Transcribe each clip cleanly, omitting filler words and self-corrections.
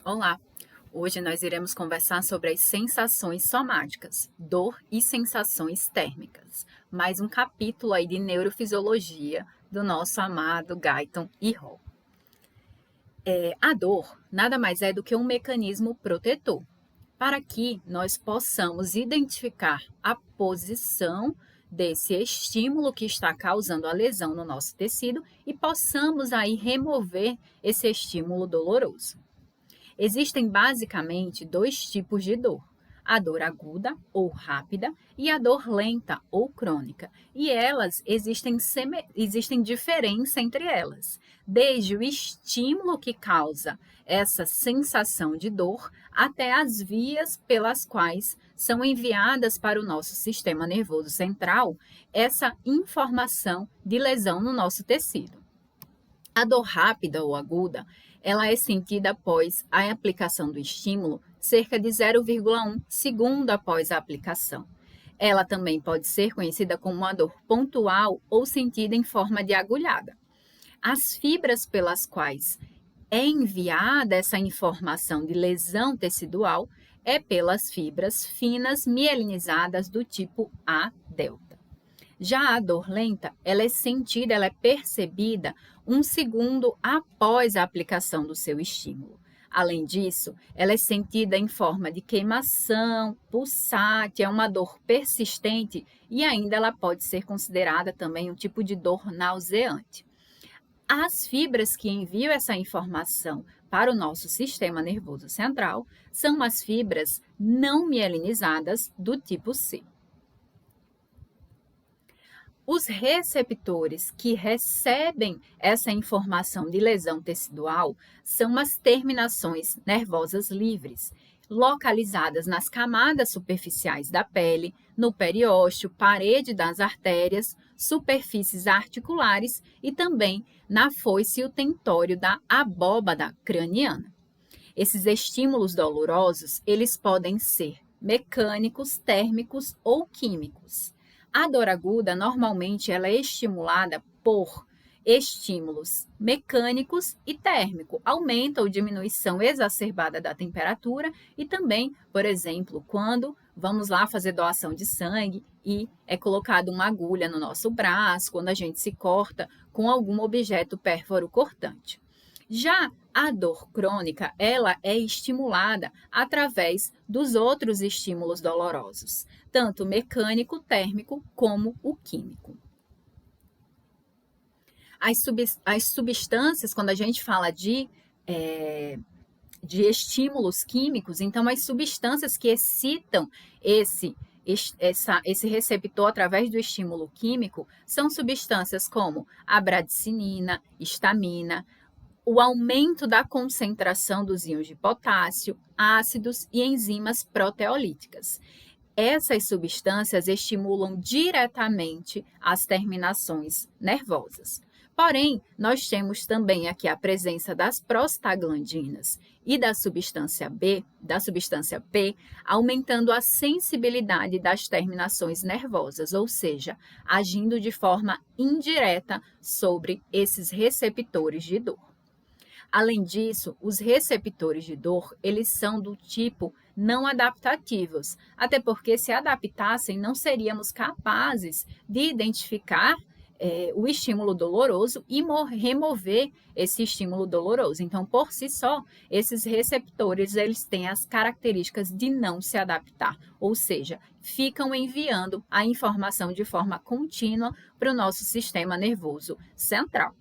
Olá! Hoje nós iremos conversar sobre as sensações somáticas, dor e sensações térmicas. Mais um capítulo aí de neurofisiologia do nosso amado Guyton e Hall. A dor nada mais é do que um mecanismo protetor, para que nós possamos identificar a posição desse estímulo que está causando a lesão no nosso tecido e possamos aí remover esse estímulo doloroso. Existem basicamente dois tipos de dor: a dor aguda ou rápida e a dor lenta ou crônica. E elas existem diferença entre elas, desde o estímulo que causa essa sensação de dor até as vias pelas quais são enviadas para o nosso sistema nervoso central essa informação de lesão no nosso tecido. A dor rápida ou aguda, ela é sentida após a aplicação do estímulo, cerca de 0,1 segundo após a aplicação. Ela também pode ser conhecida como uma dor pontual ou sentida em forma de agulhada. As fibras pelas quais é enviada essa informação de lesão tecidual é pelas fibras finas mielinizadas do tipo A delta. Já a dor lenta, ela é sentida, ela é percebida 1 segundo após a aplicação do seu estímulo. Além disso, ela é sentida em forma de queimação, pulsante, é uma dor persistente e ainda ela pode ser considerada também um tipo de dor nauseante. As fibras que enviam essa informação para o nosso sistema nervoso central são as fibras não mielinizadas do tipo C. Os receptores que recebem essa informação de lesão tecidual são as terminações nervosas livres, localizadas nas camadas superficiais da pele, no periósteo, parede das artérias, superfícies articulares e também na foice e o tentório da abóbada craniana. Esses estímulos dolorosos, eles podem ser mecânicos, térmicos ou químicos. A dor aguda, normalmente, ela é estimulada por estímulos mecânicos e térmicos, aumento ou diminuição exacerbada da temperatura e também, por exemplo, quando vamos lá fazer doação de sangue e é colocada uma agulha no nosso braço, quando a gente se corta com algum objeto pérforo cortante. Já a dor crônica, ela é estimulada através dos outros estímulos dolorosos, tanto o mecânico, térmico, como o químico. As substâncias, quando a gente fala de estímulos químicos, então as substâncias que excitam esse receptor através do estímulo químico são substâncias como a bradicinina, histamina, o aumento da concentração dos íons de potássio, ácidos e enzimas proteolíticas. Essas substâncias estimulam diretamente as terminações nervosas. Porém, nós temos também aqui a presença das prostaglandinas e da substância P, aumentando a sensibilidade das terminações nervosas, ou seja, agindo de forma indireta sobre esses receptores de dor. Além disso, os receptores de dor, eles são do tipo não adaptativos, até porque se adaptassem, não seríamos capazes de identificar o estímulo doloroso e remover esse estímulo doloroso. Então, por si só, esses receptores, eles têm as características de não se adaptar, ou seja, ficam enviando a informação de forma contínua para o nosso sistema nervoso central.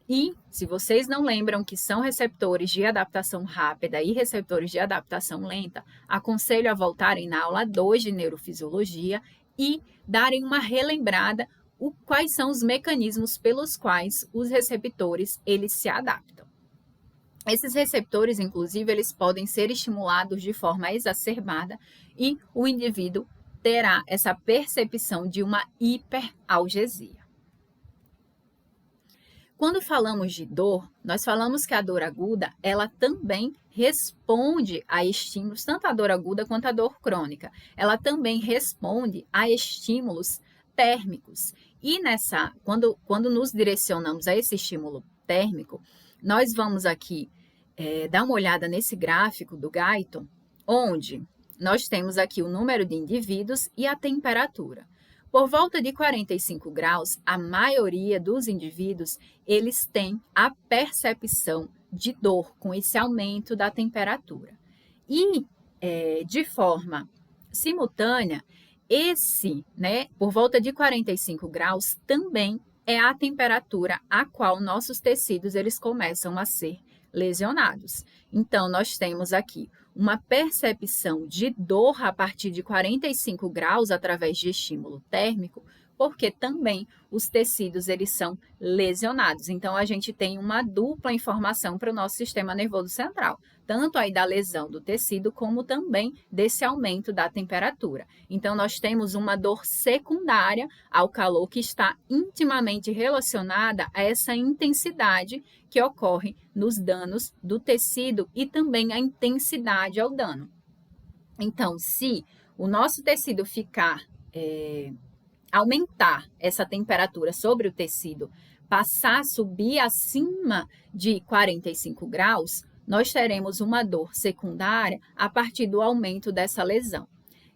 E, se vocês não lembram que são receptores de adaptação rápida e receptores de adaptação lenta, aconselho a voltarem na aula 2 de neurofisiologia e darem uma relembrada quais são os mecanismos pelos quais os receptores eles se adaptam. Esses receptores, inclusive, eles podem ser estimulados de forma exacerbada e o indivíduo terá essa percepção de uma hiperalgesia. Quando falamos de dor, nós falamos que a dor aguda, ela também responde a estímulos, tanto a dor aguda quanto a dor crônica. Ela também responde a estímulos térmicos. E quando nos direcionamos a esse estímulo térmico, nós vamos aqui dar uma olhada nesse gráfico do Guyton, onde nós temos aqui o número de indivíduos e a temperatura. Por volta de 45 graus, a maioria dos indivíduos, eles têm a percepção de dor com esse aumento da temperatura. E, de forma simultânea, por volta de 45 graus, também é a temperatura a qual nossos tecidos eles começam a ser lesionados. Então, nós temos aqui uma percepção de dor a partir de 45 graus através de estímulo térmico, porque também os tecidos eles são lesionados. Então, a gente tem uma dupla informação para o nosso sistema nervoso central, tanto aí da lesão do tecido, como também desse aumento da temperatura. Então, nós temos uma dor secundária ao calor que está intimamente relacionada a essa intensidade que ocorre nos danos do tecido e também a intensidade ao dano. Então, se o nosso tecido aumentar essa temperatura sobre o tecido, passar a subir acima de 45 graus, nós teremos uma dor secundária a partir do aumento dessa lesão.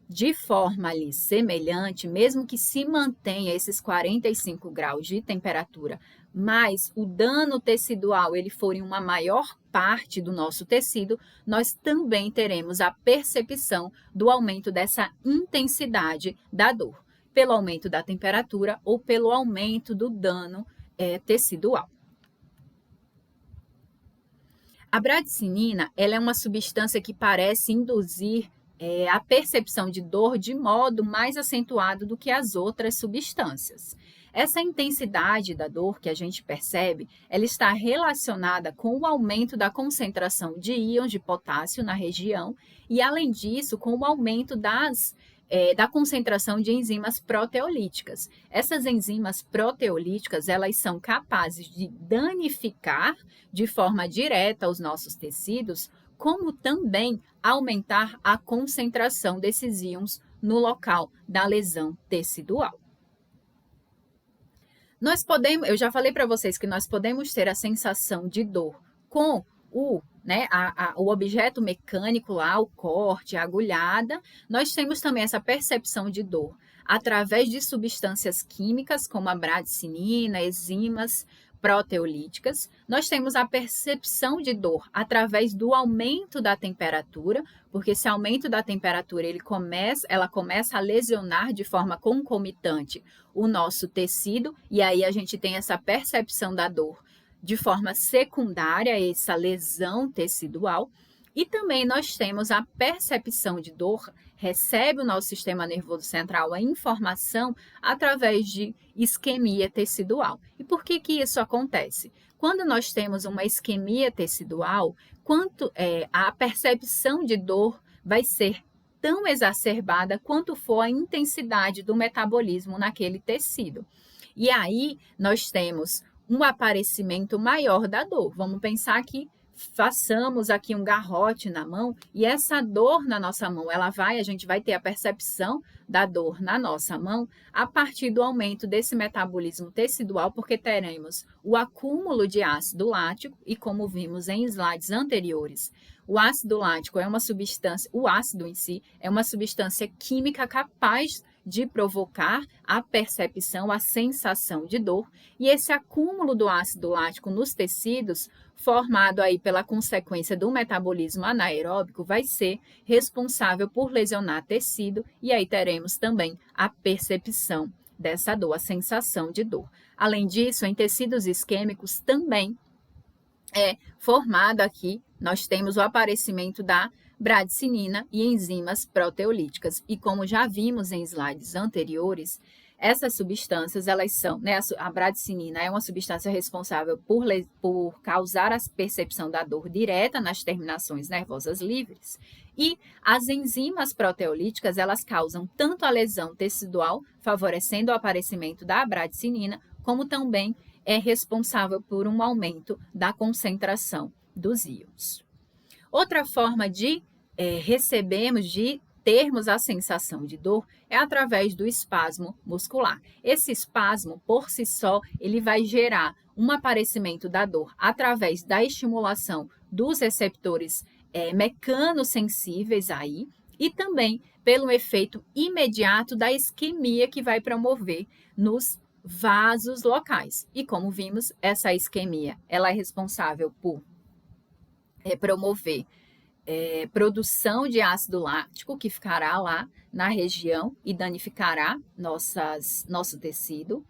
De forma ali semelhante, mesmo que se mantenha esses 45 graus de temperatura, mas o dano tecidual ele for em uma maior parte do nosso tecido, nós também teremos a percepção do aumento dessa intensidade da dor, pelo aumento da temperatura ou pelo aumento do dano tecidual. A bradicinina ela é uma substância que parece induzir a percepção de dor de modo mais acentuado do que as outras substâncias. Essa intensidade da dor que a gente percebe, ela está relacionada com o aumento da concentração de íons de potássio na região e, além disso, com o aumento da concentração de enzimas proteolíticas. Essas enzimas proteolíticas, elas são capazes de danificar de forma direta os nossos tecidos, como também aumentar a concentração desses íons no local da lesão tecidual. Eu já falei para vocês que nós podemos ter a sensação de dor com o objeto mecânico lá, o corte, a agulhada. Nós temos também essa percepção de dor através de substâncias químicas, como a bradicinina, enzimas proteolíticas. Nós temos a percepção de dor através do aumento da temperatura, porque esse aumento da temperatura ela começa a lesionar de forma concomitante o nosso tecido, e aí a gente tem essa percepção da dor de forma secundária, essa lesão tecidual. E também nós temos a percepção de dor, recebe o nosso sistema nervoso central a informação através de isquemia tecidual. E por que isso acontece? Quando nós temos uma isquemia tecidual, a percepção de dor vai ser tão exacerbada quanto for a intensidade do metabolismo naquele tecido. E aí nós temos um aparecimento maior da dor. Vamos pensar que façamos aqui um garrote na mão e essa dor na nossa mão, a gente vai ter a percepção da dor na nossa mão a partir do aumento desse metabolismo tecidual, porque teremos o acúmulo de ácido lático e, como vimos em slides anteriores, o ácido lático é uma substância, o ácido em si é uma substância química capaz de provocar a percepção, a sensação de dor, e esse acúmulo do ácido lático nos tecidos, formado aí pela consequência do metabolismo anaeróbico, vai ser responsável por lesionar tecido, e aí teremos também a percepção dessa dor, a sensação de dor. Além disso, em tecidos isquêmicos também é formado aqui, nós temos o aparecimento da bradicinina e enzimas proteolíticas. E como já vimos em slides anteriores, essas substâncias, elas são, a bradicinina é uma substância responsável por causar a percepção da dor direta nas terminações nervosas livres. E as enzimas proteolíticas, elas causam tanto a lesão tecidual, favorecendo o aparecimento da bradicinina, como também é responsável por um aumento da concentração dos íons. Outra forma de termos a sensação de dor é através do espasmo muscular. Esse espasmo, por si só, ele vai gerar um aparecimento da dor através da estimulação dos receptores mecanosensíveis aí, e também pelo efeito imediato da isquemia que vai promover nos vasos locais. E como vimos, essa isquemia ela é responsável por promover produção de ácido lático, que ficará lá na região e danificará nosso tecido,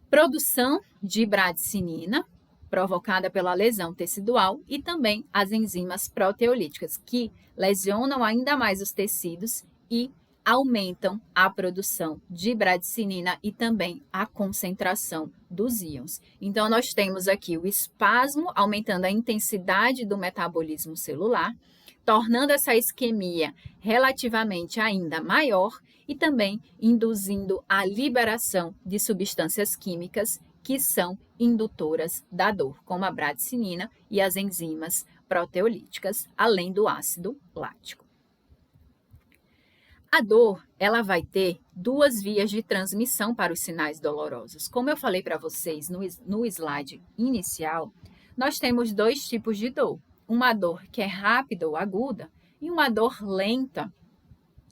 produção de bradicinina, provocada pela lesão tecidual, e também as enzimas proteolíticas, que lesionam ainda mais os tecidos e aumentam a produção de bradicinina e também a concentração dos íons. Então, nós temos aqui o espasmo aumentando a intensidade do metabolismo celular, tornando essa isquemia relativamente ainda maior e também induzindo a liberação de substâncias químicas que são indutoras da dor, como a bradicinina e as enzimas proteolíticas, além do ácido lático. A dor, ela vai ter duas vias de transmissão para os sinais dolorosos. Como eu falei para vocês no slide inicial, nós temos dois tipos de dor. Uma dor que é rápida ou aguda e uma dor lenta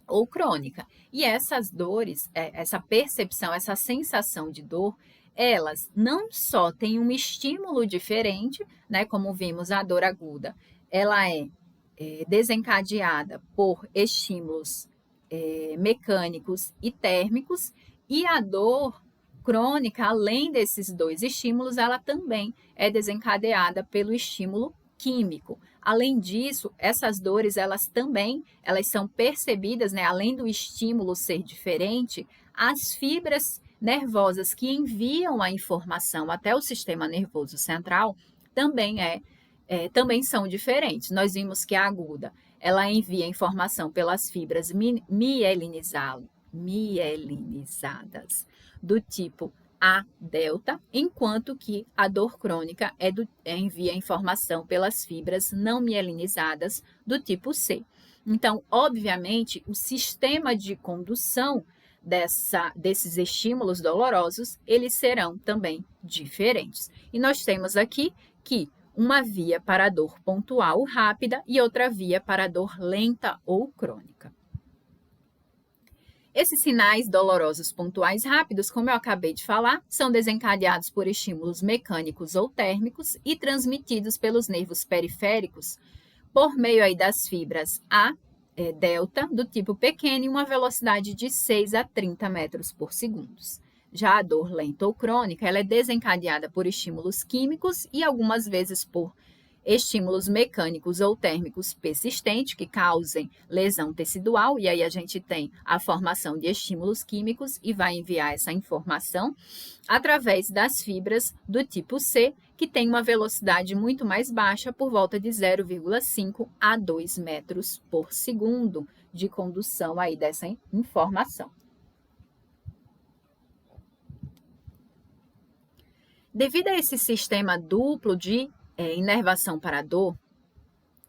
ou crônica. E essas dores, essa percepção, essa sensação de dor, elas não só têm um estímulo diferente, né, como vimos a dor aguda, ela é desencadeada por estímulos mecânicos e térmicos, e a dor crônica, além desses dois estímulos, ela também é desencadeada pelo estímulo químico. Além disso, essas dores, elas são percebidas, né, além do estímulo ser diferente, as fibras nervosas que enviam a informação até o sistema nervoso central também são diferentes. Nós vimos que a aguda, ela envia informação pelas fibras mielinizadas do tipo A delta, enquanto que a dor crônica envia informação pelas fibras não mielinizadas do tipo C. Então, obviamente, o sistema de condução desses estímulos dolorosos, eles serão também diferentes. E nós temos aqui que uma via para a dor pontual rápida e outra via para a dor lenta ou crônica. Esses sinais dolorosos pontuais rápidos, como eu acabei de falar, são desencadeados por estímulos mecânicos ou térmicos e transmitidos pelos nervos periféricos por meio aí das fibras delta, do tipo pequeno, em uma velocidade de 6 a 30 metros por segundo. Já a dor lenta ou crônica, ela é desencadeada por estímulos químicos e algumas vezes por estímulos mecânicos ou térmicos persistentes que causem lesão tecidual, e aí a gente tem a formação de estímulos químicos e vai enviar essa informação através das fibras do tipo C, que tem uma velocidade muito mais baixa, por volta de 0,5 a 2 metros por segundo de condução aí dessa informação. Devido a esse sistema duplo de inervação para a dor,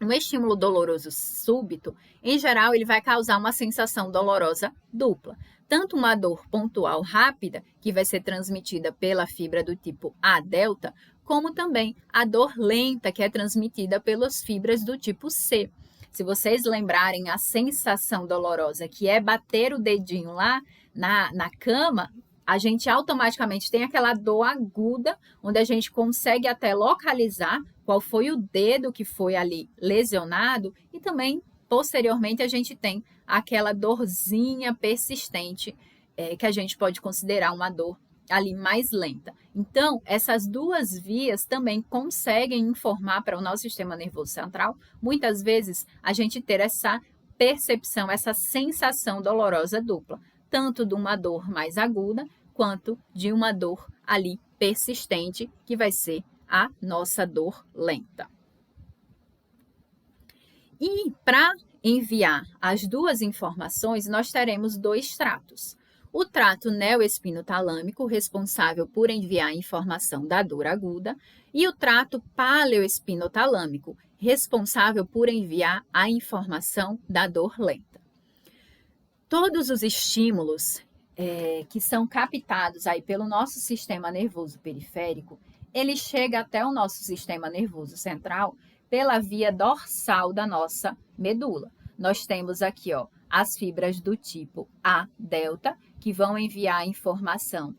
um estímulo doloroso súbito, em geral, ele vai causar uma sensação dolorosa dupla. Tanto uma dor pontual rápida, que vai ser transmitida pela fibra do tipo A delta, como também a dor lenta, que é transmitida pelas fibras do tipo C. Se vocês lembrarem a sensação dolorosa, que é bater o dedinho lá na cama, a gente automaticamente tem aquela dor aguda, onde a gente consegue até localizar qual foi o dedo que foi ali lesionado, e também, posteriormente, a gente tem aquela dorzinha persistente, que a gente pode considerar uma dor ali mais lenta. Então, essas duas vias também conseguem informar para o nosso sistema nervoso central, muitas vezes, a gente ter essa percepção, essa sensação dolorosa dupla, tanto de uma dor mais aguda, quanto de uma dor ali persistente, que vai ser a nossa dor lenta. E para enviar as duas informações, nós teremos dois tratos. O trato neoespinotalâmico, responsável por enviar a informação da dor aguda, e o trato paleoespinotalâmico, responsável por enviar a informação da dor lenta. Todos os estímulos que são captados aí pelo nosso sistema nervoso periférico, ele chega até o nosso sistema nervoso central pela via dorsal da nossa medula. Nós temos aqui, ó, as fibras do tipo A delta, que vão enviar a informação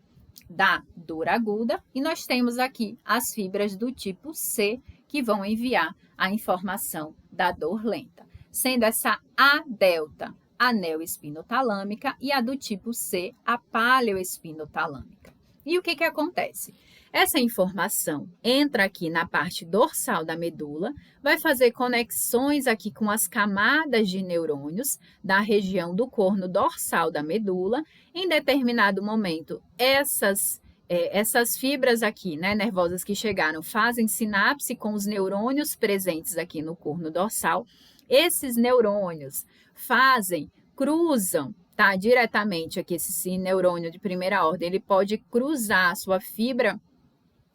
da dor aguda, e nós temos aqui as fibras do tipo C, que vão enviar a informação da dor lenta. Sendo essa A delta a neoespinotalâmica e a do tipo C, a paleoespinotalâmica. E o que acontece? Essa informação entra aqui na parte dorsal da medula, vai fazer conexões aqui com as camadas de neurônios da região do corno dorsal da medula. Em determinado momento, essas fibras aqui, né, nervosas que chegaram, fazem sinapse com os neurônios presentes aqui no corno dorsal. Esses neurônios cruzam, tá, diretamente aqui, esse neurônio de primeira ordem, ele pode cruzar a sua fibra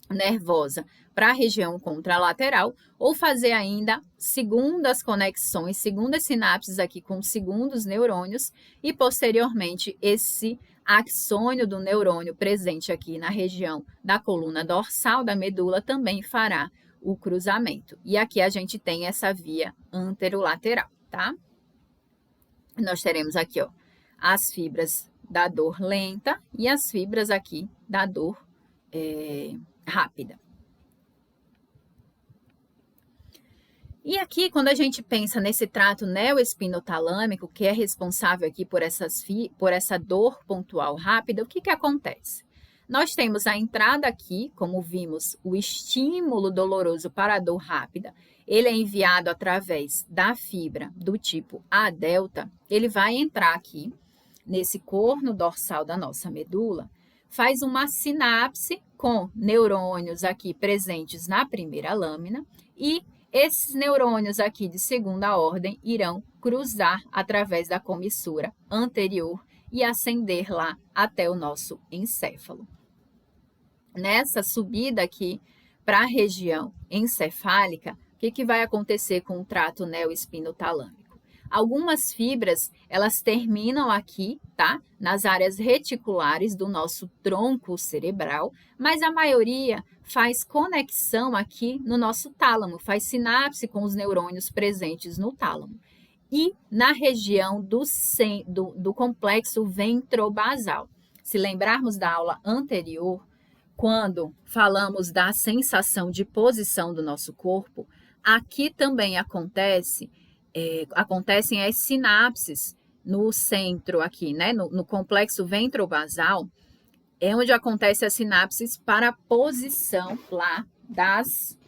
nervosa para a região contralateral ou fazer ainda segundas conexões, segundas sinapses aqui com segundos neurônios e posteriormente esse axônio do neurônio presente aqui na região da coluna dorsal da medula também fará o cruzamento. E aqui a gente tem essa via anterolateral, tá? Nós teremos aqui, ó, as fibras da dor lenta e as fibras aqui da dor rápida. E aqui, quando a gente pensa nesse trato neoespinotalâmico, que é responsável aqui por essa dor pontual rápida, o que acontece? Nós temos a entrada aqui, como vimos, o estímulo doloroso para a dor rápida, ele é enviado através da fibra do tipo A delta, ele vai entrar aqui nesse corno dorsal da nossa medula, faz uma sinapse com neurônios aqui presentes na primeira lâmina e esses neurônios aqui de segunda ordem irão cruzar através da comissura anterior e ascender lá até o nosso encéfalo. Nessa subida aqui para a região encefálica, o que vai acontecer com o trato neoespinotalâmico? Algumas fibras, elas terminam aqui, tá? Nas áreas reticulares do nosso tronco cerebral, mas a maioria faz conexão aqui no nosso tálamo, faz sinapse com os neurônios presentes no tálamo. E na região do complexo ventrobasal. Se lembrarmos da aula anterior, quando falamos da sensação de posição do nosso corpo, aqui também acontecem as sinapses no centro aqui, né? No complexo ventrobasal, é onde acontecem as sinapses para a posição lá das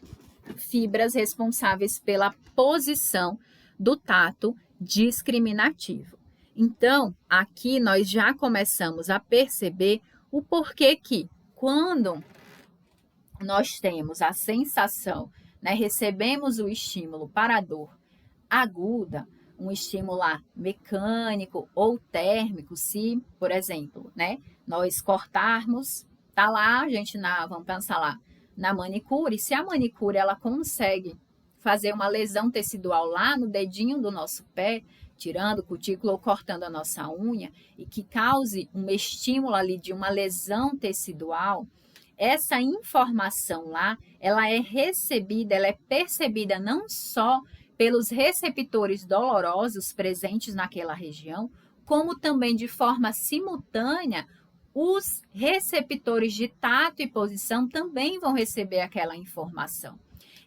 fibras responsáveis pela posição do tato discriminativo. Então, aqui nós já começamos a perceber o porquê que, quando nós temos a sensação, né, recebemos o estímulo para a dor aguda, um estímulo mecânico ou térmico, se, por exemplo, né, nós cortarmos, tá lá, vamos pensar lá, na manicure, se a manicure ela consegue fazer uma lesão tecidual lá no dedinho do nosso pé, tirando cutícula ou cortando a nossa unha, e que cause um estímulo ali de uma lesão tecidual, essa informação lá, ela é recebida, ela é percebida não só pelos receptores dolorosos presentes naquela região, como também de forma simultânea, os receptores de tato e posição também vão receber aquela informação.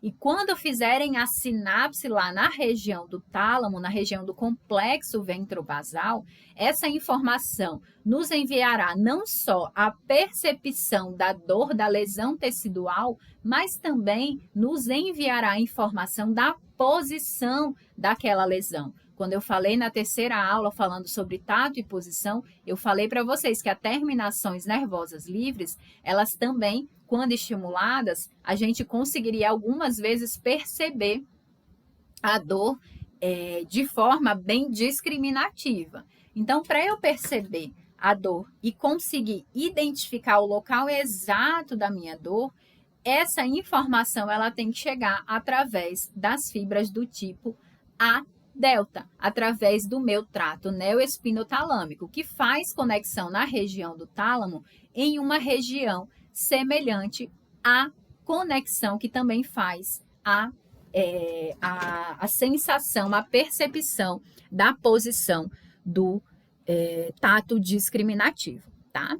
E quando fizerem a sinapse lá na região do tálamo, na região do complexo ventrobasal, essa informação nos enviará não só a percepção da dor da lesão tecidual, mas também nos enviará a informação da posição daquela lesão. Quando eu falei na terceira aula, falando sobre tato e posição, eu falei para vocês que as terminações nervosas livres, elas também, quando estimuladas, a gente conseguiria algumas vezes perceber a dor de forma bem discriminativa. Então, para eu perceber a dor e conseguir identificar o local exato da minha dor, essa informação ela tem que chegar através das fibras do tipo A delta, através do meu trato neoespinotalâmico, que faz conexão na região do tálamo em uma região semelhante à conexão que também faz a a sensação, a percepção da posição do tato discriminativo, tá?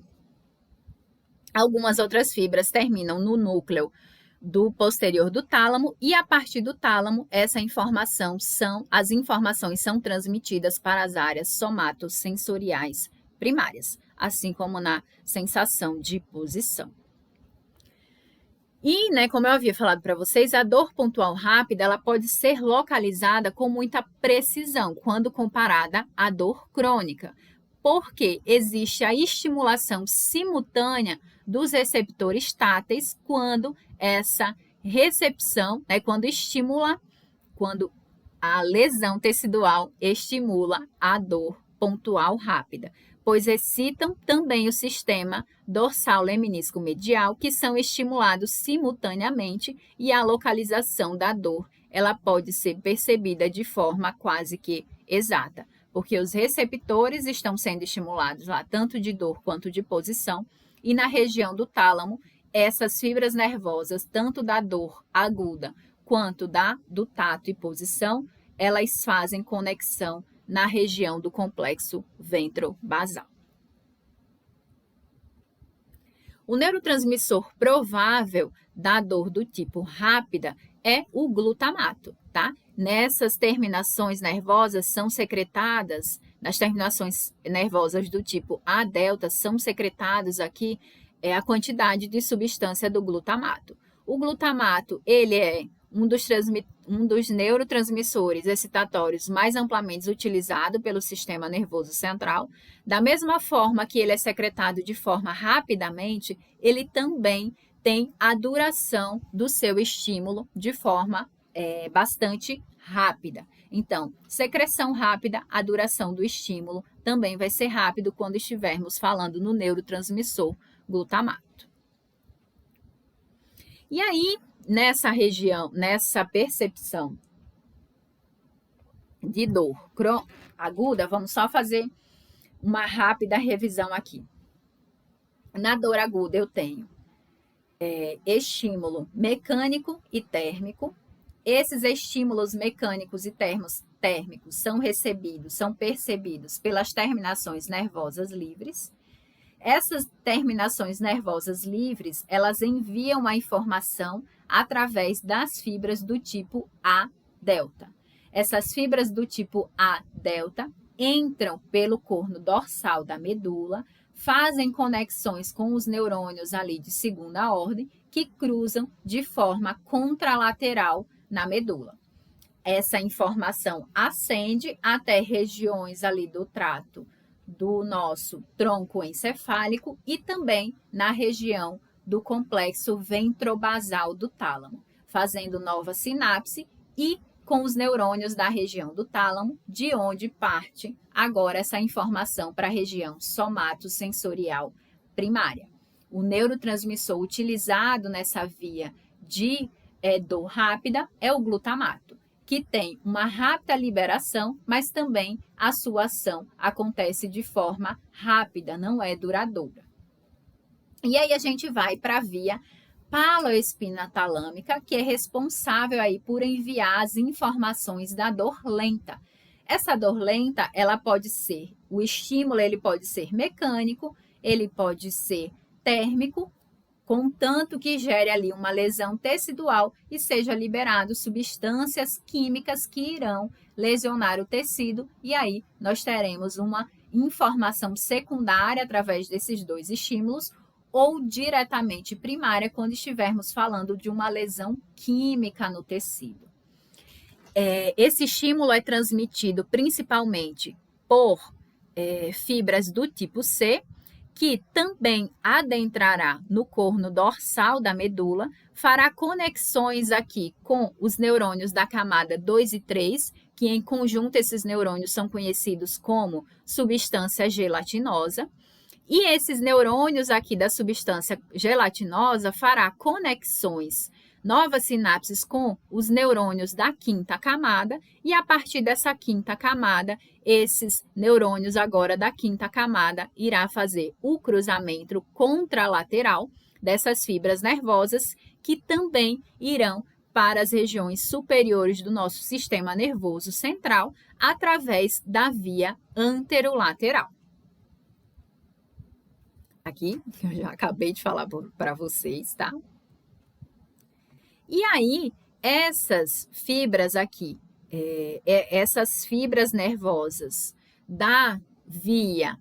Algumas outras fibras terminam no núcleo do posterior do tálamo e a partir do tálamo as informações são transmitidas para as áreas somatosensoriais primárias, assim como na sensação de posição. E, né, como eu havia falado para vocês, a dor pontual rápida ela pode ser localizada com muita precisão quando comparada à dor crônica, porque existe a estimulação simultânea dos receptores táteis quando essa recepção, né, quando a lesão tecidual estimula a dor pontual rápida, pois excitam também o sistema dorsal leminísco medial, que são estimulados simultaneamente, e a localização da dor ela pode ser percebida de forma quase que exata, porque os receptores estão sendo estimulados lá, tanto de dor quanto de posição, e na região do tálamo, essas fibras nervosas, tanto da dor aguda quanto do tato e posição, elas fazem conexão na região do complexo ventrobasal. O neurotransmissor provável da dor do tipo rápida é o glutamato, tá? Nessas terminações nervosas são secretadas, nas terminações nervosas do tipo A delta, são secretados aqui a quantidade de substância do glutamato. O glutamato, ele é um dos neurotransmissores excitatórios mais amplamente utilizado pelo sistema nervoso central. Da mesma forma que ele é secretado de forma rapidamente, ele também tem a duração do seu estímulo de forma bastante rápida. Então, secreção rápida, a duração do estímulo também vai ser rápido quando estivermos falando no neurotransmissor glutamato. E aí, nessa região, nessa percepção de dor aguda, vamos só fazer uma rápida revisão aqui. Na dor aguda eu tenho estímulo mecânico e térmico. Esses estímulos mecânicos e térmicos são percebidos pelas terminações nervosas livres. Essas terminações nervosas livres, elas enviam a informação através das fibras do tipo A delta. Essas fibras do tipo A delta entram pelo corno dorsal da medula, fazem conexões com os neurônios ali de segunda ordem, que cruzam de forma contralateral na medula. Essa informação ascende até regiões ali do trato do nosso tronco encefálico e também na região do complexo ventrobasal do tálamo, fazendo nova sinapse e com os neurônios da região do tálamo, de onde parte agora essa informação para a região somatosensorial primária. O neurotransmissor utilizado nessa via de dor rápida é o glutamato, que tem uma rápida liberação, mas também a sua ação acontece de forma rápida, não é duradoura. E aí a gente vai para a via paloespinatalâmica, que é responsável aí por enviar as informações da dor lenta. Essa dor lenta, ela pode ser, o estímulo ele pode ser mecânico, ele pode ser térmico, contanto que gere ali uma lesão tecidual e seja liberado substâncias químicas que irão lesionar o tecido, e aí nós teremos uma informação secundária através desses dois estímulos ou diretamente primária quando estivermos falando de uma lesão química no tecido. Esse estímulo é transmitido principalmente por fibras do tipo C, que também adentrará no corno dorsal da medula, fará conexões aqui com os neurônios da camada 2 e 3, que em conjunto esses neurônios são conhecidos como substância gelatinosa, e esses neurônios aqui da substância gelatinosa fará conexões, novas sinapses com os neurônios da quinta camada, e a partir dessa quinta camada, esses neurônios agora da quinta camada irá fazer o cruzamento contralateral dessas fibras nervosas, que também irão para as regiões superiores do nosso sistema nervoso central através da via anterolateral. Aqui, eu já acabei de falar para vocês, tá? E aí, essas fibras aqui, essas fibras nervosas da via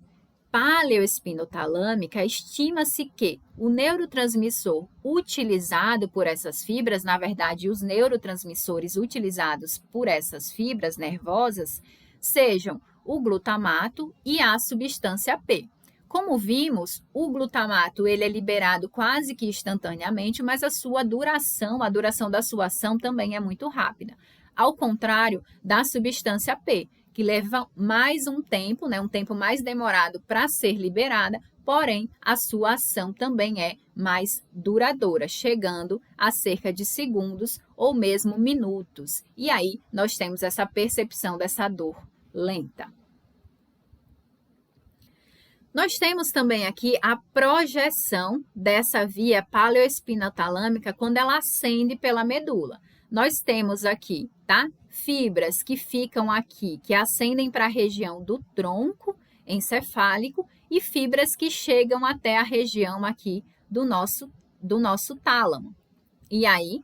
paleoespinotalâmica, estima-se que o neurotransmissor utilizado por essas fibras, na verdade, os neurotransmissores utilizados por essas fibras nervosas, sejam o glutamato e a substância P. Como vimos, o glutamato ele é liberado quase que instantaneamente, mas a duração da sua ação também é muito rápida. Ao contrário da substância P, que leva mais um tempo mais demorado para ser liberada, porém a sua ação também é mais duradoura, chegando a cerca de segundos ou mesmo minutos. E aí nós temos essa percepção dessa dor lenta. Nós temos também aqui a projeção dessa via paleoespinotalâmica quando ela ascende pela medula. Nós temos aqui, tá? Fibras que ficam aqui, que ascendem para a região do tronco encefálico e fibras que chegam até a região aqui do nosso tálamo. E aí,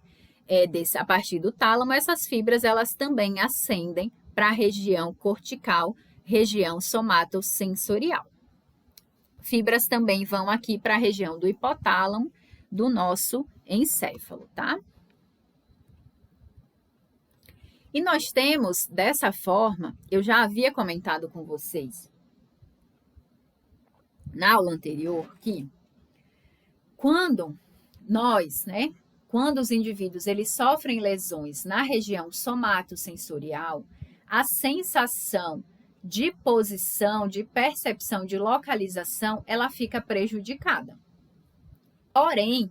a partir do tálamo, essas fibras elas também ascendem para a região cortical, região somatosensorial. Fibras também vão aqui para a região do hipotálamo do nosso encéfalo, tá? E nós temos, dessa forma, eu já havia comentado com vocês na aula anterior que quando os indivíduos eles sofrem lesões na região somatosensorial, a sensação de posição, de percepção, de localização, ela fica prejudicada. Porém,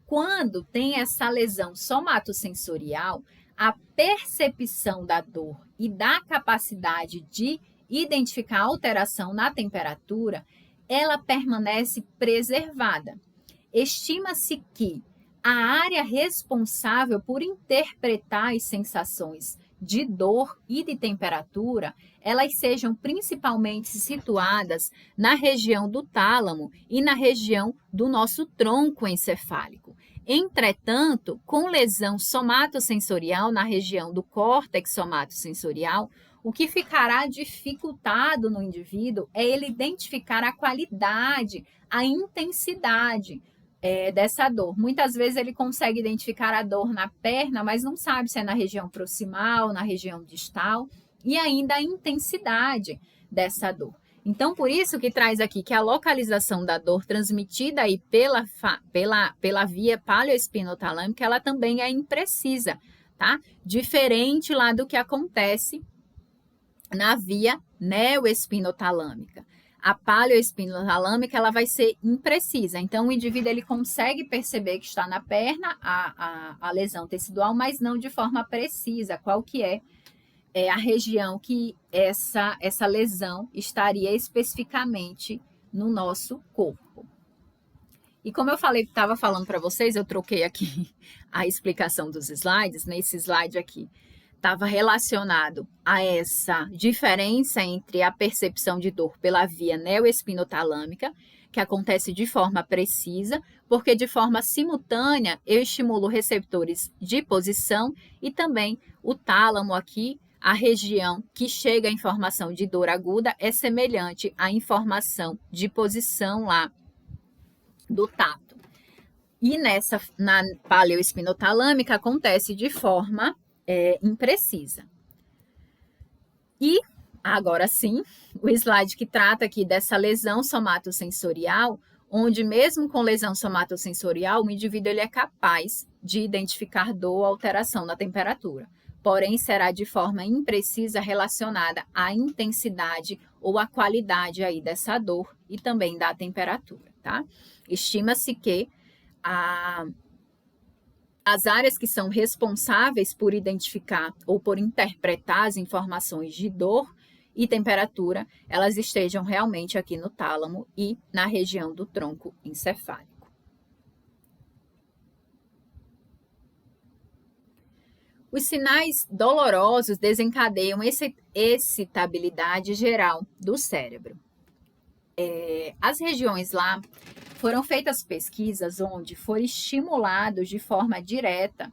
quando tem essa lesão somatosensorial, a percepção da dor e da capacidade de identificar alteração na temperatura, ela permanece preservada. Estima-se que a área responsável por interpretar as sensações de dor e de temperatura, elas sejam principalmente situadas na região do tálamo e na região do nosso tronco encefálico. Entretanto, com lesão somatosensorial na região do córtex somatosensorial, o que ficará dificultado no indivíduo é ele identificar a qualidade, a intensidade dessa dor. Muitas vezes ele consegue identificar a dor na perna, mas não sabe se é na região proximal, na região distal, e ainda a intensidade dessa dor. Então, por isso que traz aqui que a localização da dor transmitida aí pela via paleoespinotalâmica, ela também é imprecisa, tá? Diferente lá do que acontece na via neoespinotalâmica. A paleoespinotalâmica, ela vai ser imprecisa. Então, o indivíduo ele consegue perceber que está na perna a lesão tecidual, mas não de forma precisa. Qual que é a região que essa lesão estaria especificamente no nosso corpo. E como eu estava falando para vocês, eu troquei aqui a explicação dos slides. Nesse slide aqui, estava relacionado a essa diferença entre a percepção de dor pela via neoespinotalâmica, que acontece de forma precisa, porque de forma simultânea eu estimulo receptores de posição e também o tálamo aqui, a região que chega a informação de dor aguda é semelhante à informação de posição lá do tato. E na paleoespinotalâmica acontece de forma imprecisa. E, agora sim, o slide que trata aqui dessa lesão somatosensorial, onde mesmo com lesão somatosensorial, o indivíduo ele é capaz de identificar dor ou alteração na temperatura. Porém, será de forma imprecisa relacionada à intensidade ou à qualidade aí dessa dor e também da temperatura, tá? Estima-se que as áreas que são responsáveis por identificar ou por interpretar as informações de dor e temperatura, elas estejam realmente aqui no tálamo e na região do tronco encefálico. Os sinais dolorosos desencadeiam excitabilidade geral do cérebro. As regiões lá foram feitas pesquisas onde foram estimulados de forma direta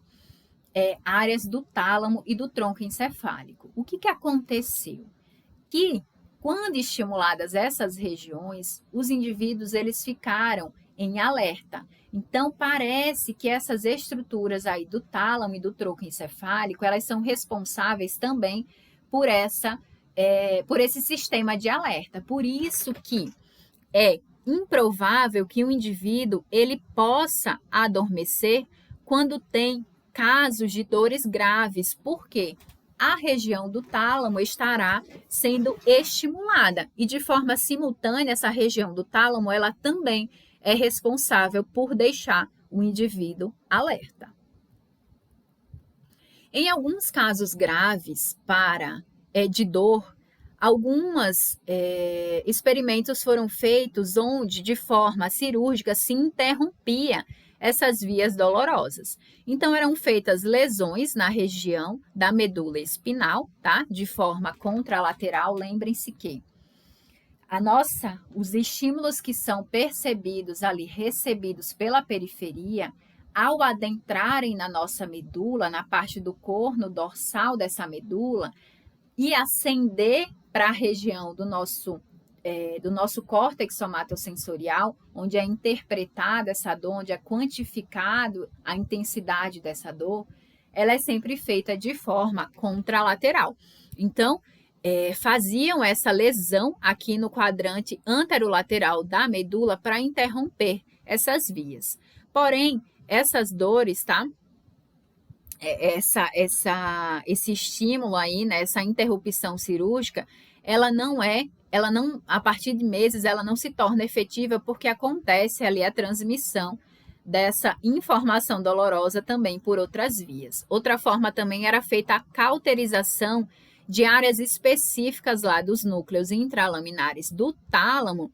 áreas do tálamo e do tronco encefálico. O que aconteceu? Que quando estimuladas essas regiões, os indivíduos eles ficaram em alerta. Então, parece que essas estruturas aí do tálamo e do tronco encefálico, elas são responsáveis também por esse sistema de alerta. Por isso que é improvável que um indivíduo ele possa adormecer quando tem casos de dores graves. Por quê? A região do tálamo estará sendo estimulada e de forma simultânea essa região do tálamo ela também é responsável por deixar o indivíduo alerta. Em alguns casos graves de dor, alguns experimentos foram feitos onde de forma cirúrgica se interrompia essas vias dolorosas. Então, eram feitas lesões na região da medula espinal, tá? De forma contralateral. Lembrem-se que os estímulos que são percebidos ali, recebidos pela periferia, ao adentrarem na nossa medula, na parte do corno dorsal dessa medula, e ascender para a região do nosso córtex somatosensorial, onde é interpretada essa dor, onde é quantificado a intensidade dessa dor, ela é sempre feita de forma contralateral. Então, faziam essa lesão aqui no quadrante anterolateral da medula para interromper essas vias. Porém, essas dores, tá? Esse estímulo aí, né, essa interrupção cirúrgica, a partir de meses, ela não se torna efetiva porque acontece ali a transmissão dessa informação dolorosa também por outras vias. Outra forma também era feita a cauterização de áreas específicas lá dos núcleos intralaminares do tálamo,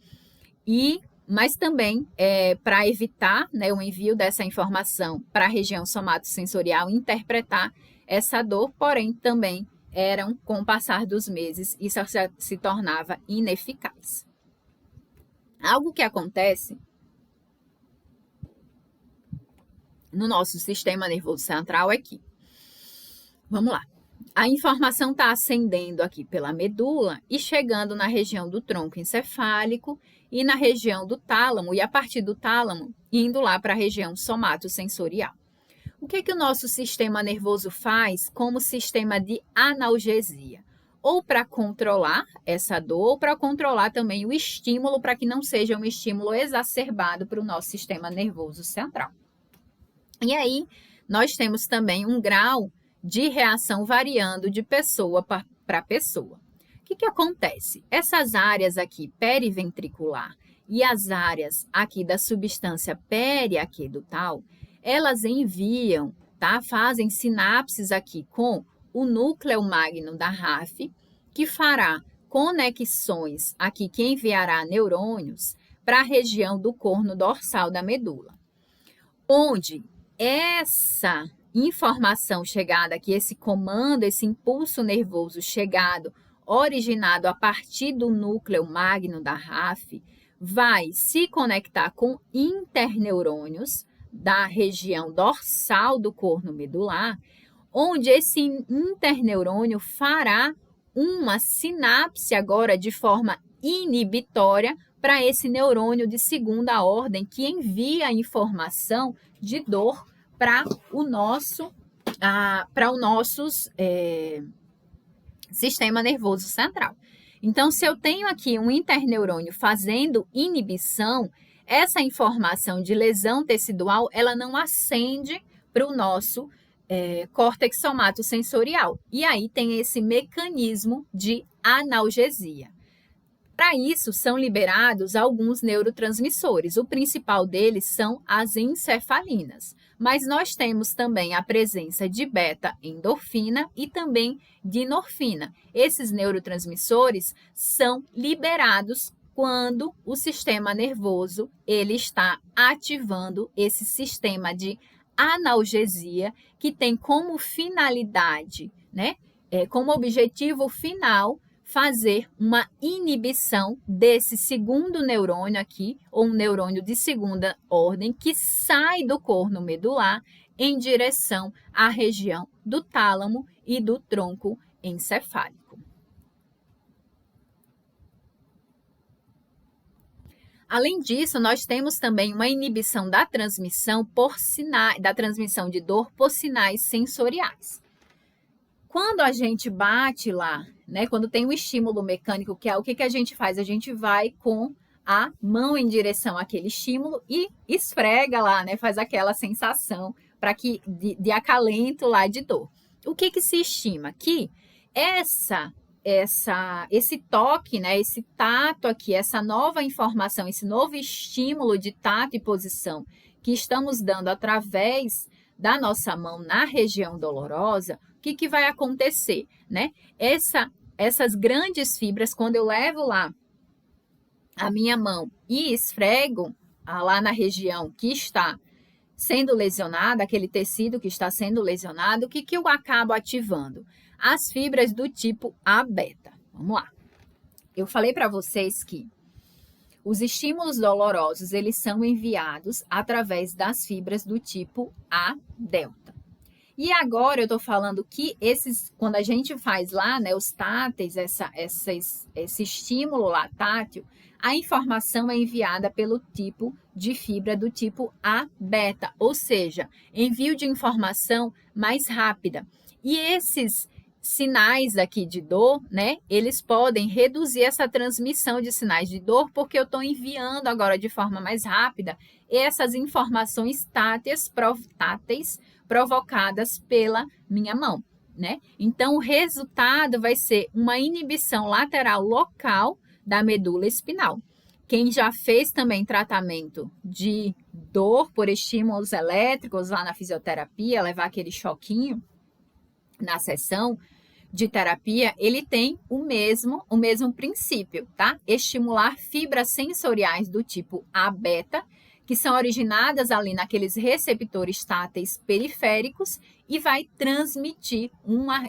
mas também para evitar, né, o envio dessa informação para a região somatosensorial interpretar essa dor, porém também com o passar dos meses, isso se tornava ineficaz. Algo que acontece no nosso sistema nervoso central é que, vamos lá, a informação está ascendendo aqui pela medula e chegando na região do tronco encefálico e na região do tálamo, e a partir do tálamo, indo lá para a região somatosensorial. O que o nosso sistema nervoso faz como sistema de analgesia? Ou para controlar essa dor, ou para controlar também o estímulo, para que não seja um estímulo exacerbado para o nosso sistema nervoso central. E aí, nós temos também um grau de reação variando de pessoa para pessoa. O que acontece? Essas áreas aqui periventricular e as áreas aqui da substância periaquedutal, elas enviam, tá? Fazem sinapses aqui com o núcleo magno da RAF, que fará conexões aqui, que enviará neurônios para a região do corno dorsal da medula, onde essa informação chegada aqui, esse comando, esse impulso nervoso chegado, originado a partir do núcleo magno da RAF, vai se conectar com interneurônios da região dorsal do corno medular, onde esse interneurônio fará uma sinapse agora de forma inibitória para esse neurônio de segunda ordem que envia a informação de dor para o nosso sistema nervoso central. Então, se eu tenho aqui um interneurônio fazendo inibição, essa informação de lesão tecidual, ela não ascende para o nosso córtex somatosensorial. E aí tem esse mecanismo de analgesia. Para isso, são liberados alguns neurotransmissores. O principal deles são as encefalinas. Mas nós temos também a presença de beta-endorfina e também de endorfina. Esses neurotransmissores são liberados quando o sistema nervoso ele está ativando esse sistema de analgesia, que tem como finalidade, né, como objetivo final, fazer uma inibição desse segundo neurônio aqui, ou um neurônio de segunda ordem, que sai do corno medular em direção à região do tálamo e do tronco encefálico. Além disso, nós temos também uma inibição da transmissão por sinais, da transmissão de dor por sinais sensoriais. Quando a gente bate lá, né, quando tem um estímulo mecânico, que é o que a gente faz? A gente vai com a mão em direção àquele estímulo e esfrega lá, né, faz aquela sensação para que de acalento lá de dor. O que se estima? Que esse toque, né, esse tato aqui, essa nova informação, esse novo estímulo de tato e posição que estamos dando através da nossa mão na região dolorosa, o que vai acontecer, né? Essas grandes fibras, quando eu levo lá a minha mão e esfrego lá na região que está sendo lesionada, aquele tecido que está sendo lesionado, o que eu acabo ativando? As fibras do tipo A-beta. Vamos lá. Eu falei para vocês que os estímulos dolorosos, eles são enviados através das fibras do tipo A-delta. E agora eu estou falando que quando a gente faz lá, né, os táteis, esse estímulo lá tátil, a informação é enviada pelo tipo de fibra do tipo A-beta, ou seja, envio de informação mais rápida. E esses sinais aqui de dor, né, eles podem reduzir essa transmissão de sinais de dor, porque eu estou enviando agora de forma mais rápida essas informações táteis provocadas pela minha mão, né? Então, o resultado vai ser uma inibição lateral local da medula espinal. Quem já fez também tratamento de dor por estímulos elétricos lá na fisioterapia, levar aquele choquinho na sessão de terapia, ele tem o mesmo princípio, tá? Estimular fibras sensoriais do tipo A-beta, que são originadas ali naqueles receptores táteis periféricos e vai transmitir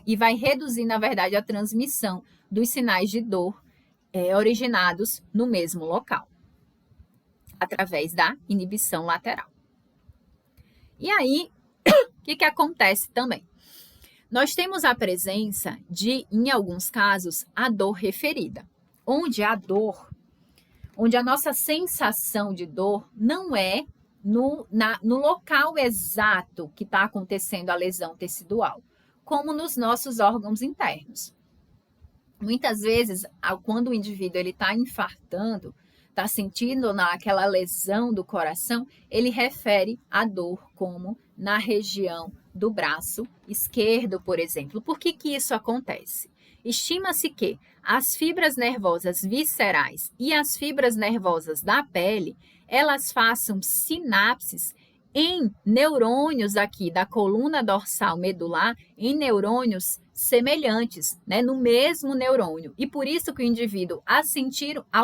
e vai reduzir, na verdade, a transmissão dos sinais de dor originados no mesmo local, através da inibição lateral. E aí, o que acontece também? Nós temos a presença de, em alguns casos, a dor referida, onde a nossa sensação de dor não é no local exato que está acontecendo a lesão tecidual, como nos nossos órgãos internos. Muitas vezes, quando o indivíduo está infartando, está sentindo aquela lesão do coração, ele refere a dor como na região do braço esquerdo, por exemplo. Por que isso acontece? Estima-se que as fibras nervosas viscerais e as fibras nervosas da pele, elas façam sinapses em neurônios aqui da coluna dorsal medular, em neurônios semelhantes, né, no mesmo neurônio. E por isso que o indivíduo, ao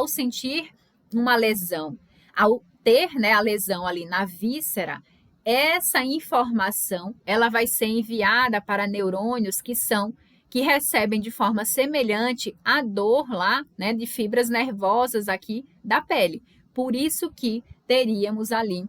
sentir uma lesão, ao ter, né, a lesão ali na víscera, essa informação ela vai ser enviada para neurônios que recebem de forma semelhante a dor lá, né, de fibras nervosas aqui da pele. Por isso que teríamos ali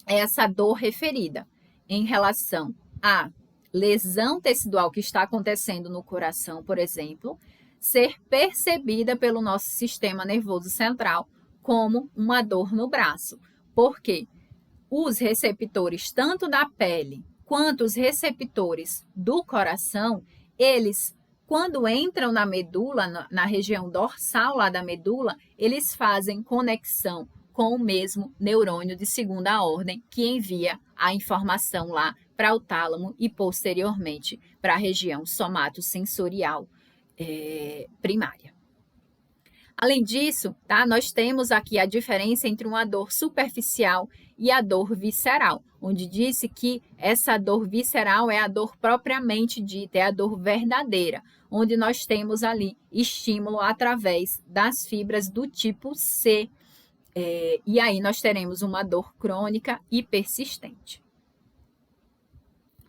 essa dor referida em relação à lesão tecidual que está acontecendo no coração, por exemplo, ser percebida pelo nosso sistema nervoso central como uma dor no braço. Por quê? Os receptores, tanto da pele quanto os receptores do coração, eles, quando entram na medula, na região dorsal lá da medula, eles fazem conexão com o mesmo neurônio de segunda ordem que envia a informação lá para o tálamo e posteriormente para a região somatosensorial primária. Além disso, tá, nós temos aqui a diferença entre uma dor superficial e a dor visceral, onde disse que essa dor visceral é a dor propriamente dita, é a dor verdadeira, onde nós temos ali estímulo através das fibras do tipo C, e aí nós teremos uma dor crônica e persistente.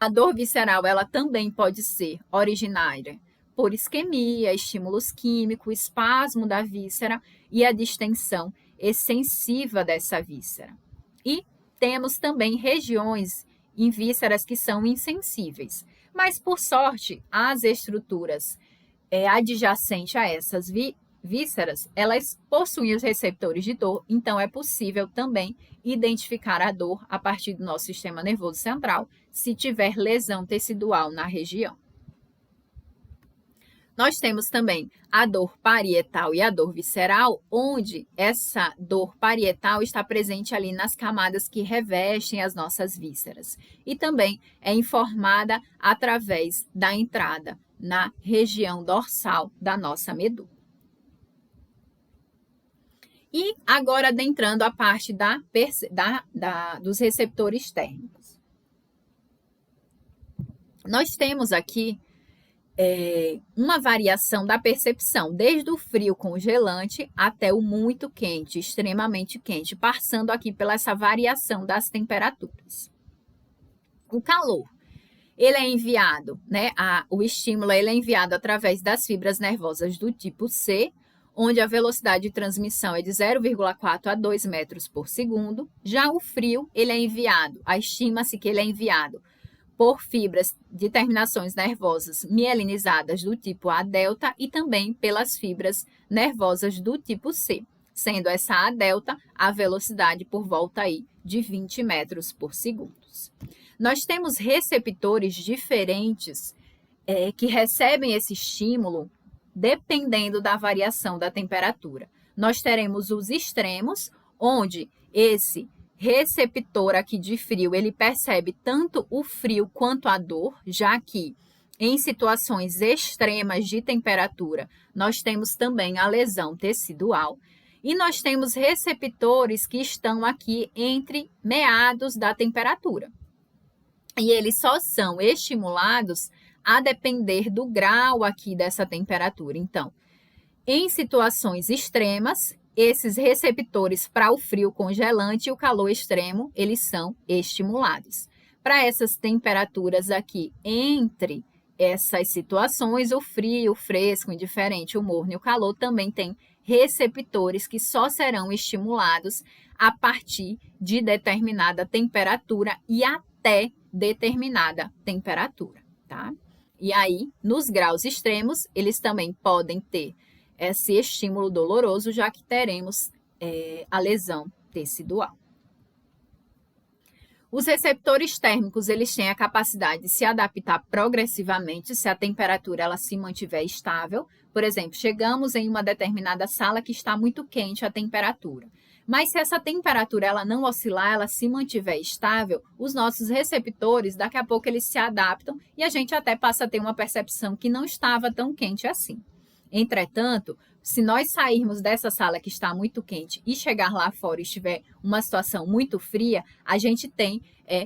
A dor visceral, ela também pode ser originária por isquemia, estímulos químicos, espasmo da víscera e a distensão extensiva dessa víscera. E temos também regiões em vísceras que são insensíveis. Mas, por sorte, as estruturas adjacentes a essas vísceras, elas possuem os receptores de dor, então é possível também identificar a dor a partir do nosso sistema nervoso central, se tiver lesão tecidual na região. Nós temos também a dor parietal e a dor visceral, onde essa dor parietal está presente ali nas camadas que revestem as nossas vísceras. E também é informada através da entrada na região dorsal da nossa medula. E agora adentrando a parte dos receptores térmicos. Nós temos aqui uma variação da percepção, desde o frio congelante até o muito quente, extremamente quente, passando aqui pela essa variação das temperaturas. O calor, ele é enviado, o estímulo ele é enviado através das fibras nervosas do tipo C, onde a velocidade de transmissão é de 0,4 a 2 metros por segundo. Já o frio, ele é enviado, estima-se que ele é enviado por fibras de terminações nervosas mielinizadas do tipo A delta e também pelas fibras nervosas do tipo C, sendo essa A delta a velocidade por volta aí de 20 metros por segundo. Nós temos receptores diferentes que recebem esse estímulo dependendo da variação da temperatura. Nós teremos os extremos, onde esse receptor aqui de frio, ele percebe tanto o frio quanto a dor, já que em situações extremas de temperatura, nós temos também a lesão tecidual. E nós temos receptores que estão aqui entre meados da temperatura. E eles só são estimulados a depender do grau aqui dessa temperatura. Então, em situações extremas, esses receptores para o frio congelante e o calor extremo, eles são estimulados. Para essas temperaturas aqui, entre essas situações, o frio, o fresco, o indiferente, o morno e o calor também tem receptores que só serão estimulados a partir de determinada temperatura e até determinada temperatura, tá? E aí, nos graus extremos, eles também podem ter esse estímulo doloroso, já que teremos a lesão tecidual. Os receptores térmicos, eles têm a capacidade de se adaptar progressivamente se a temperatura ela se mantiver estável. Por exemplo, chegamos em uma determinada sala que está muito quente a temperatura. Mas se essa temperatura ela não oscilar, ela se mantiver estável, os nossos receptores, daqui a pouco eles se adaptam e a gente até passa a ter uma percepção que não estava tão quente assim. Entretanto, se nós sairmos dessa sala que está muito quente e chegar lá fora e estiver uma situação muito fria, a gente tem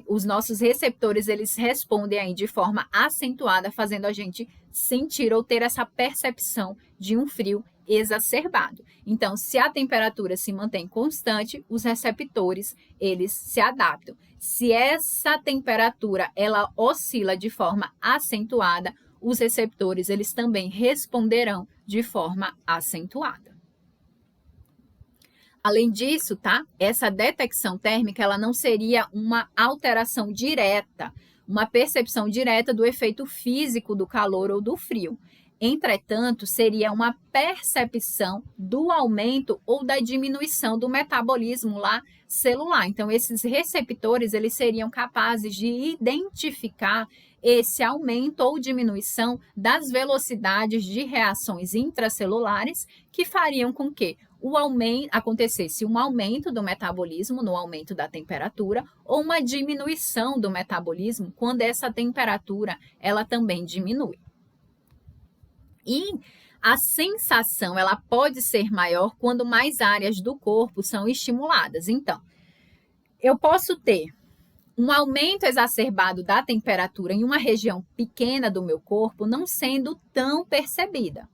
os nossos receptores, eles respondem aí de forma acentuada, fazendo a gente sentir ou ter essa percepção de um frio exacerbado. Então, se a temperatura se mantém constante, os receptores, eles se adaptam. Se essa temperatura, ela oscila de forma acentuada, os receptores, eles também responderão de forma acentuada. Além disso, tá? Essa detecção térmica, ela não seria uma alteração direta, uma percepção direta do efeito físico do calor ou do frio. Entretanto, seria uma percepção do aumento ou da diminuição do metabolismo lá celular. Então, esses receptores, eles seriam capazes de identificar esse aumento ou diminuição das velocidades de reações intracelulares que fariam com que acontecesse um aumento do metabolismo no aumento da temperatura ou uma diminuição do metabolismo quando essa temperatura ela também diminui. E a sensação ela pode ser maior quando mais áreas do corpo são estimuladas. Então, eu posso ter um aumento exacerbado da temperatura em uma região pequena do meu corpo não sendo tão percebida.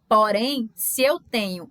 Porém, se eu tenho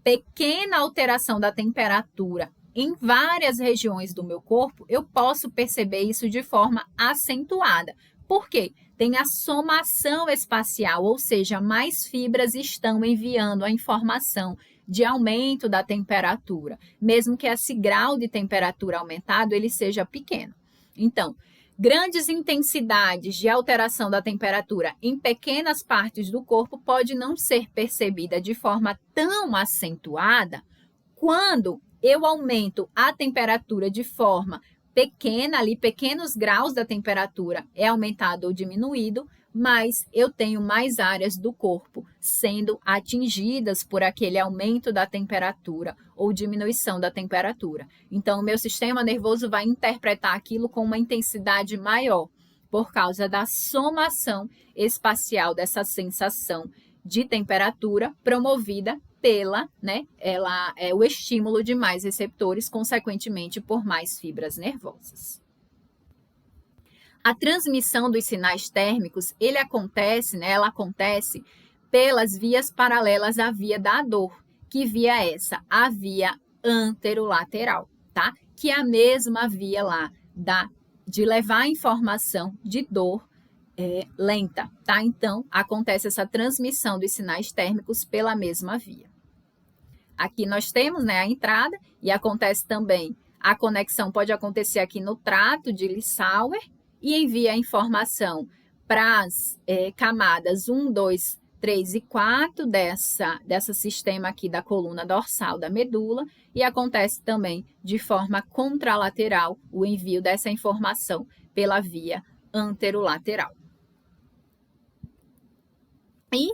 pequena alteração da temperatura em várias regiões do meu corpo, eu posso perceber isso de forma acentuada. Por quê? Tem a somação espacial, ou seja, mais fibras estão enviando a informação de aumento da temperatura, mesmo que esse grau de temperatura aumentado ele seja pequeno. Então, grandes intensidades de alteração da temperatura em pequenas partes do corpo pode não ser percebida de forma tão acentuada quando eu aumento a temperatura de forma pequena, ali pequenos graus da temperatura é aumentado ou diminuído, mas eu tenho mais áreas do corpo sendo atingidas por aquele aumento da temperatura ou diminuição da temperatura. Então, o meu sistema nervoso vai interpretar aquilo com uma intensidade maior, por causa da somação espacial dessa sensação de temperatura promovida pela, o estímulo de mais receptores, consequentemente por mais fibras nervosas. A transmissão dos sinais térmicos, ela acontece pelas vias paralelas à via da dor. Que via é essa? A via anterolateral, tá? Que é a mesma via lá de levar a informação de dor lenta, tá? Então, acontece essa transmissão dos sinais térmicos pela mesma via. Aqui nós temos, a entrada e acontece também, a conexão pode acontecer aqui no trato de Lissauer e envia a informação para as camadas 1, 2, 3 e 4 dessa sistema aqui da coluna dorsal da medula e acontece também de forma contralateral o envio dessa informação pela via anterolateral. E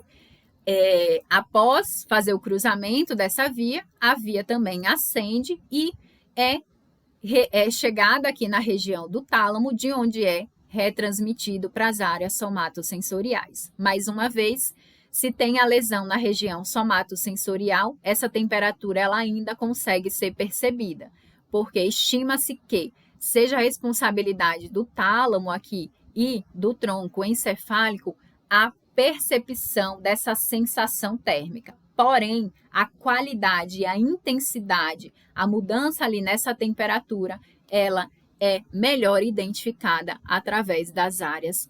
após fazer o cruzamento dessa via, a via também ascende e é chegada aqui na região do tálamo, de onde é retransmitido para as áreas somatosensoriais. Mais uma vez, se tem a lesão na região somatosensorial, essa temperatura ela ainda consegue ser percebida, porque estima-se que seja a responsabilidade do tálamo aqui e do tronco encefálico a percepção dessa sensação térmica. Porém, a qualidade e a intensidade, a mudança ali nessa temperatura, ela é melhor identificada através das áreas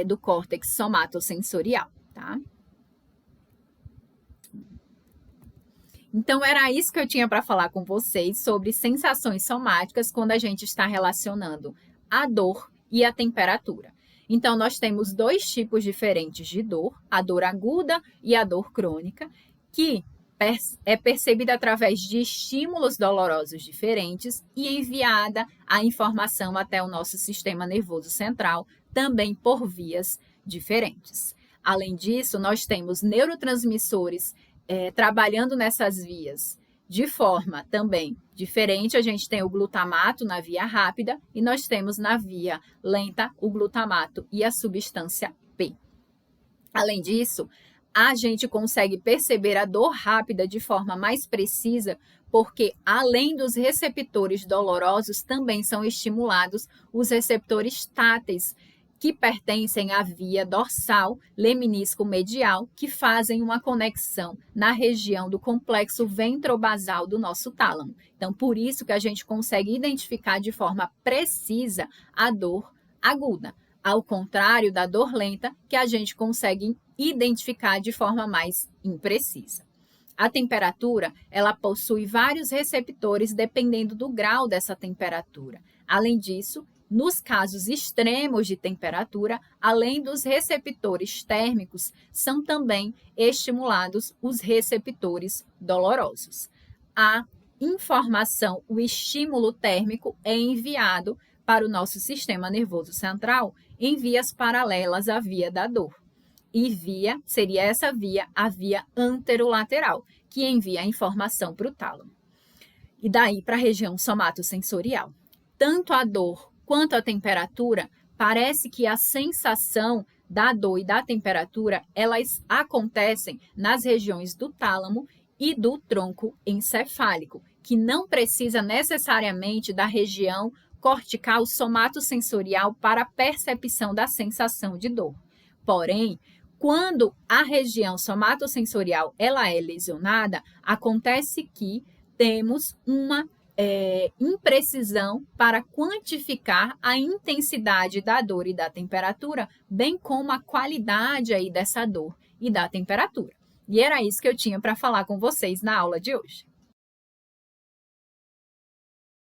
do córtex somatosensorial, tá? Então, era isso que eu tinha para falar com vocês sobre sensações somáticas quando a gente está relacionando a dor e a temperatura. Então, nós temos dois tipos diferentes de dor, a dor aguda e a dor crônica, que é percebida através de estímulos dolorosos diferentes e enviada a informação até o nosso sistema nervoso central, também por vias diferentes. Além disso, nós temos neurotransmissores trabalhando nessas vias de forma também diferente. A gente tem o glutamato na via rápida e nós temos na via lenta o glutamato e a substância P. Além disso, a gente consegue perceber a dor rápida de forma mais precisa, porque além dos receptores dolorosos, também são estimulados os receptores táteis, que pertencem à via dorsal, leminisco medial, que fazem uma conexão na região do complexo ventrobasal do nosso tálamo. Então, por isso que a gente consegue identificar de forma precisa a dor aguda, ao contrário da dor lenta, que a gente consegue identificar de forma mais imprecisa. A temperatura, ela possui vários receptores dependendo do grau dessa temperatura. Além disso, nos casos extremos de temperatura, além dos receptores térmicos, são também estimulados os receptores dolorosos. A informação, o estímulo térmico é enviado para o nosso sistema nervoso central em vias paralelas à via da dor. E seria essa via, a via anterolateral, que envia a informação para o tálamo. E daí para a região somatosensorial. Tanto a dor quanto a temperatura, parece que a sensação da dor e da temperatura, elas acontecem nas regiões do tálamo e do tronco encefálico, que não precisa necessariamente da região cortical somatosensorial para a percepção da sensação de dor. Porém, quando a região somatosensorial ela é lesionada, acontece que temos uma imprecisão para quantificar a intensidade da dor e da temperatura, bem como a qualidade aí dessa dor e da temperatura. E era isso que eu tinha para falar com vocês na aula de hoje.